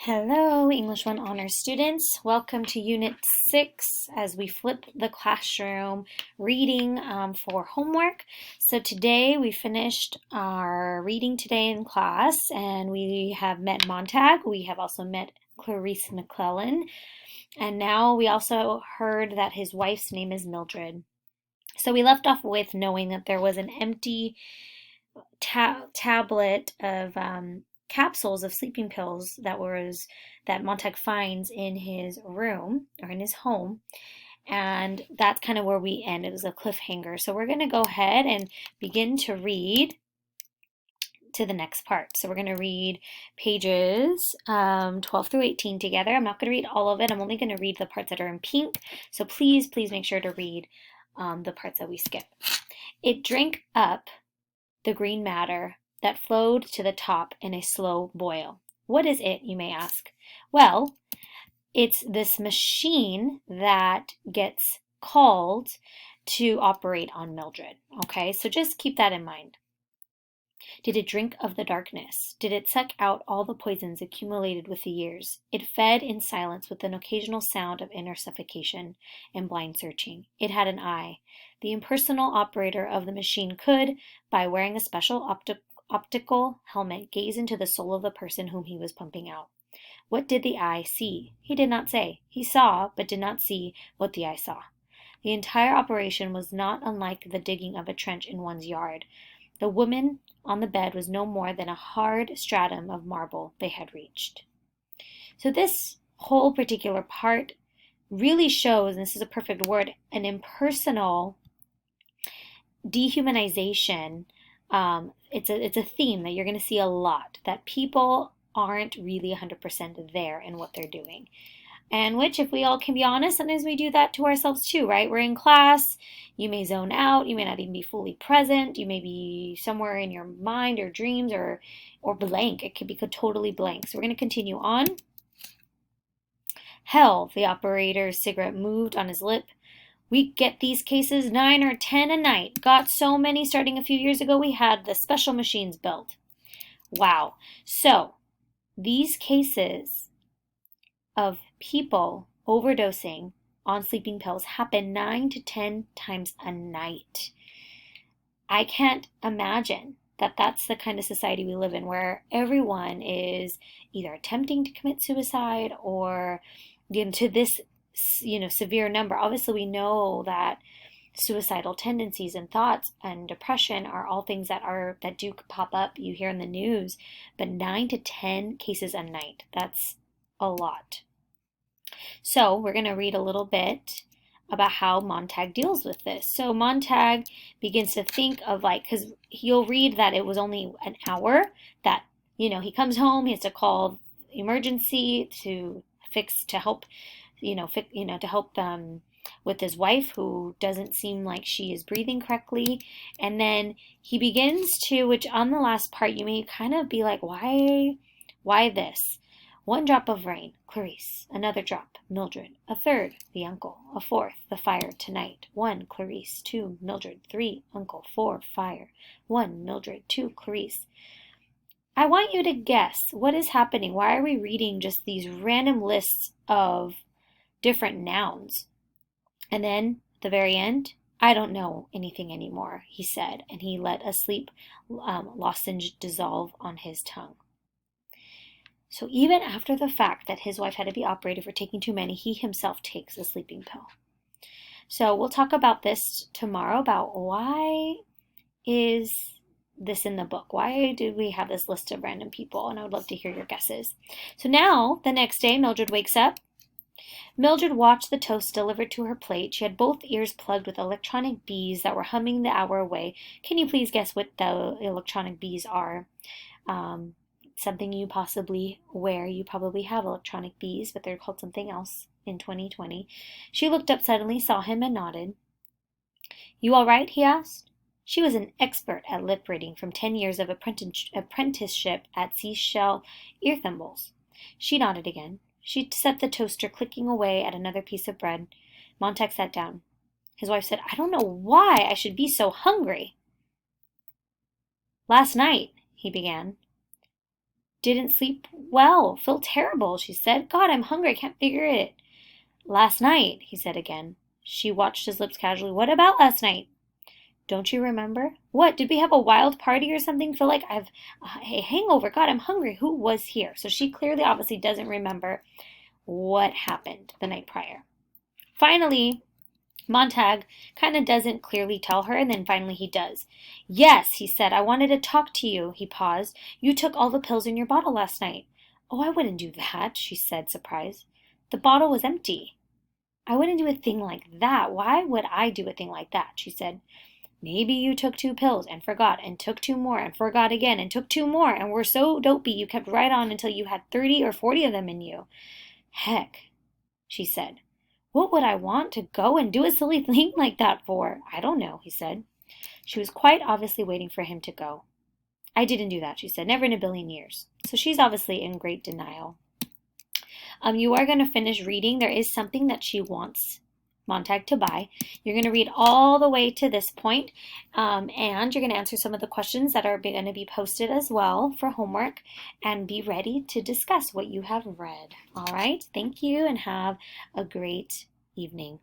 Hello, English 1 Honors students. Welcome to Unit 6 as we flip the classroom reading for homework. So today we finished our reading today in class and we have met Montag. We have also met Clarice McClellan. And now we also heard that his wife's name is Mildred. So we left off with knowing that there was an empty tablet of capsules of sleeping pills that Montag finds in his room or in his home. And that's kind of where we end. It was a cliffhanger. So we're going to go ahead and begin to read to the next part. So we're going to read pages 12 through 18 together. I'm not going to read all of it. I'm only going to read the parts that are in pink. So please make sure to read the parts that we skip. It drank up the green matter that flowed to the top in a slow boil. What is it, you may ask? Well, it's this machine that gets called to operate on Mildred. Okay, so just keep that in mind. Did it drink of the darkness? Did it suck out all the poisons accumulated with the years? It fed in silence with an occasional sound of inner suffocation and blind searching. It had an eye. The impersonal operator of the machine could, by wearing a special optical helmet, gaze into the soul of the person whom he was pumping out. What did the eye see? He did not say. He saw, but did not see what the eye saw. The entire operation was not unlike the digging of a trench in one's yard. The woman on the bed was no more than a hard stratum of marble they had reached. So this whole particular part really shows, and this is a perfect word, an impersonal dehumanization. It's a theme that you're going to see a lot, that people aren't really 100% there in what they're doing. And which, if we all can be honest, sometimes we do that to ourselves too, right? We're in class, you may zone out, you may not even be fully present, you may be somewhere in your mind or dreams or blank. It could be totally blank. So we're going to continue on. Hell, the operator's cigarette moved on his lip. We get these cases 9 or 10 a night. Got so many starting a few years ago, we had the special machines built. Wow. So these cases of people overdosing on sleeping pills happen 9 to 10 times a night. I can't imagine that that's the kind of society we live in, where everyone is either attempting to commit suicide or to this severe number. Obviously, we know that suicidal tendencies and thoughts and depression are all things that do pop up, you hear in the news, but 9 to 10 cases a night, that's a lot. So we're going to read a little bit about how Montag deals with this. So Montag begins to think of, because you'll read that it was only an hour that, he comes home, he has to call emergency to help with his wife, who doesn't seem like she is breathing correctly. And then he begins to, which on the last part, you may kind of be like, why this? 1 drop of rain, Clarice. Another drop, Mildred. A third, the uncle. A fourth, the fire tonight. 1, Clarice. 2, Mildred. 3, uncle. 4, fire. 1, Mildred. 2, Clarice. I want you to guess what is happening. Why are we reading just these random lists of different nouns? And then at the very end, I don't know anything anymore, he said, and he let a sleep lozenge dissolve on his tongue. So even after the fact that his wife had to be operated for taking too many, he himself takes a sleeping pill. So we'll talk about this tomorrow, about why is this in the book? Why do we have this list of random people? And I would love to hear your guesses. So now, the next day, Mildred wakes up. Mildred watched the toast delivered to her plate. She had both ears plugged with electronic bees that were humming the hour away. Can you please guess what the electronic bees are? Something you possibly wear. You probably have electronic bees, but they're called something else in 2020. She looked up suddenly, saw him, and nodded. You all right? He asked. She was an expert at lip reading from 10 years of apprenticeship at seashell ear thimbles. She nodded again. She set the toaster clicking away at another piece of bread. Montag sat down. His wife said, I don't know why I should be so hungry. Last night, he began. didn't sleep well. Feel terrible, she said. God, I'm hungry. I can't figure it. Last night, he said again. She watched his lips casually. What about last night? Don't you remember? What? Did we have a wild party or something? Feel like I've a hangover. God, I'm hungry. Who was here? So she clearly, obviously doesn't remember what happened the night prior. Finally, Montag kind of doesn't clearly tell her, and then finally he does. Yes, he said, I wanted to talk to you. He paused. You took all the pills in your bottle last night. Oh, I wouldn't do that, she said, surprised. The bottle was empty. I wouldn't do a thing like that. Why would I do a thing like that? She said. Maybe you took 2 pills and forgot, and took 2 more and forgot again, and took 2 more, and were so dopey you kept right on until you had 30 or 40 of them in you. Heck, she said. What would I want to go and do a silly thing like that for? I don't know, he said. She was quite obviously waiting for him to go. I didn't do that, she said. Never in a billion years. So she's obviously in great denial. You are going to finish reading. There is something that she wants Montag to buy. You're going to read all the way to this point, and you're going to answer some of the questions that are going to be posted as well for homework, and be ready to discuss what you have read. All right, thank you, and have a great evening.